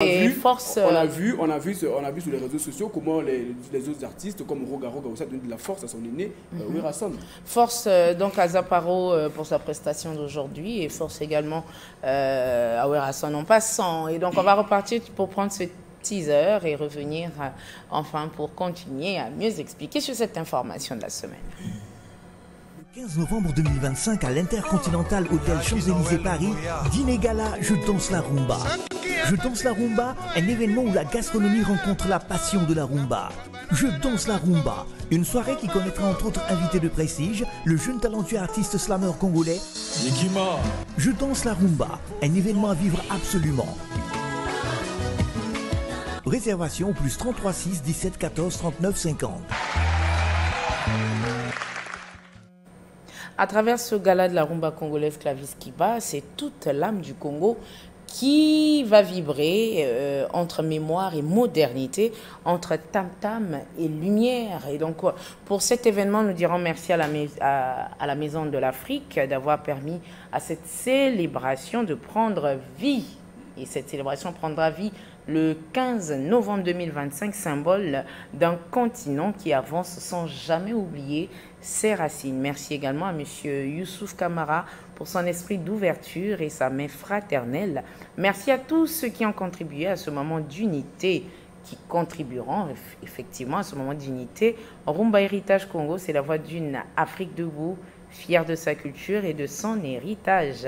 Et force. On a vu sur les réseaux sociaux comment les autres artistes comme Roga Roga aussi donnent de la force à son aîné, Werason. Force donc à Zaparo pour sa prestation d'aujourd'hui et force également à Werason en passant. Et donc on va repartir pour prendre ce teaser et revenir enfin pour continuer à mieux expliquer sur cette information de la semaine. Le 15 novembre 2025 à l'Intercontinental Hôtel Champs-Élysées Paris, dîner gala Je danse la rumba. Je danse la rumba, un événement où la gastronomie rencontre la passion de la rumba. Je danse la rumba, une soirée qui connaîtra entre autres invités de prestige, le jeune talentueux artiste slammer congolais Yekima. Je danse la rumba, un événement à vivre absolument. Réservation plus 33 6 17 14 39 50. À travers ce gala de la rumba congolaise Clavis Kiba, c'est toute l'âme du Congo qui va vibrer entre mémoire et modernité, entre tam-tam et lumière. Et donc, pour cet événement, nous dirons merci à la Maison de l'Afrique d'avoir permis à cette célébration de prendre vie. Et cette célébration prendra vie le 15 novembre 2025, symbole d'un continent qui avance sans jamais oublier ses racines. Merci également à M. Youssouf Kamara pour son esprit d'ouverture et sa main fraternelle. Merci à tous ceux qui ont contribué à ce moment d'unité, qui contribueront effectivement à ce moment d'unité. Rumba Héritage Congo, c'est la voix d'une Afrique debout, fière de sa culture et de son héritage.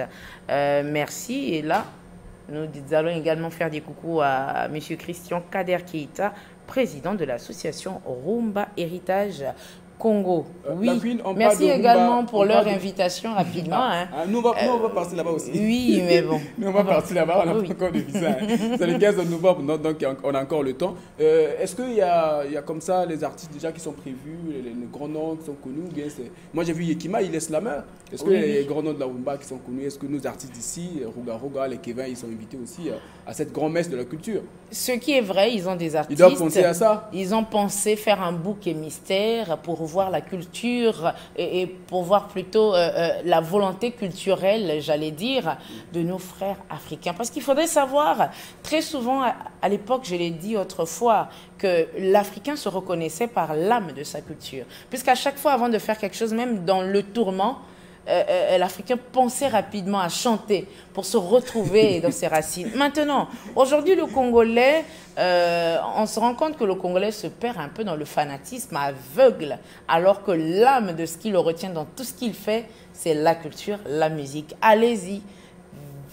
Merci. Et là, nous allons également faire des coucous à M. Christian Kader Keita, président de l'association Rumba Héritage Congo. Oui, merci également pour leur invitation rapidement. Nous, on va partir là-bas aussi. Oui, mais bon. Nous, on va partir là-bas, on n'a pas encore de visa. C'est le 15 novembre, donc on a encore le temps. Est-ce qu'il y a comme ça les artistes déjà qui sont prévus, les grands noms qui sont connus ou bien moi j'ai vu Yekima, il est slammer. Est-ce que les grands noms de la rumba qui sont connus, est-ce que nos artistes d'ici, Roga Roga, les Kevin, ils sont invités aussi à cette grand-messe de la culture? Ce qui est vrai, ils ont des artistes. Ils doivent penser à ça. Ils ont pensé faire un bouquet mystère pour voir la culture et pour voir plutôt la volonté culturelle, j'allais dire, de nos frères africains. Parce qu'il faudrait savoir, très souvent, à l'époque, je l'ai dit autrefois, que l'Africain se reconnaissait par l'âme de sa culture. Puisqu'à chaque fois, avant de faire quelque chose, même dans le tourment, l'Africain pensait rapidement à chanter pour se retrouver dans ses racines. Maintenant, aujourd'hui, le Congolais, on se rend compte que le Congolais se perd un peu dans le fanatisme aveugle, alors que l'âme de ce qui le retient dans tout ce qu'il fait, c'est la culture, la musique. Allez-y.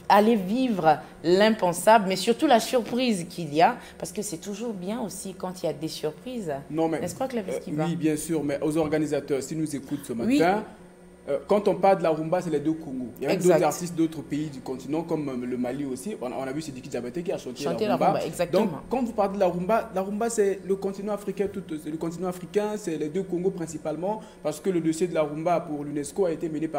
Allez vivre l'impensable, mais surtout la surprise qu'il y a, parce que c'est toujours bien aussi quand il y a des surprises. N'est-ce pas, Clavis Kiba? Oui, bien sûr, mais aux organisateurs, s'ils nous écoutent ce matin, quand on parle de la rumba, c'est les deux Congos. Il y a d'autres artistes d'autres pays du continent, comme le Mali aussi. On a vu Sidiki Diabaté qui a chanté la rumba. Exactement. Donc, quand vous parlez de la rumba c'est le continent africain, c'est les deux Congos principalement, parce que le dossier de la rumba pour l'UNESCO a été mené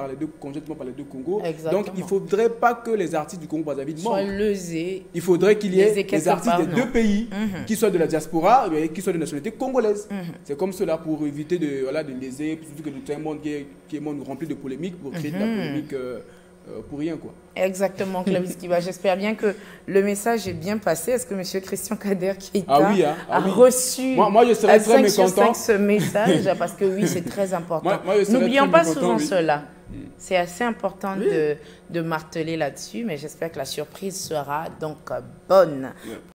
conjointement par les deux Congos. Exactement. Donc, il ne faudrait pas que les artistes du Congo-Brazzaville soient lésés. Il faudrait qu'il y ait des artistes des deux pays qui soient de la diaspora et qui soient de nationalité congolaise. C'est comme cela pour éviter de léser, surtout que tout un monde qui est monde rempli de polémiques pour créer de la polémique pour rien, quoi. Exactement, Clavis Kiba. J'espère bien que le message est bien passé. Est-ce que M. Christian Kader Keita a reçu moi, je serais très mécontent. ce message? Parce que oui, c'est très important. N'oublions pas souvent cela. C'est assez important de marteler là-dessus, mais j'espère que la surprise sera donc bonne.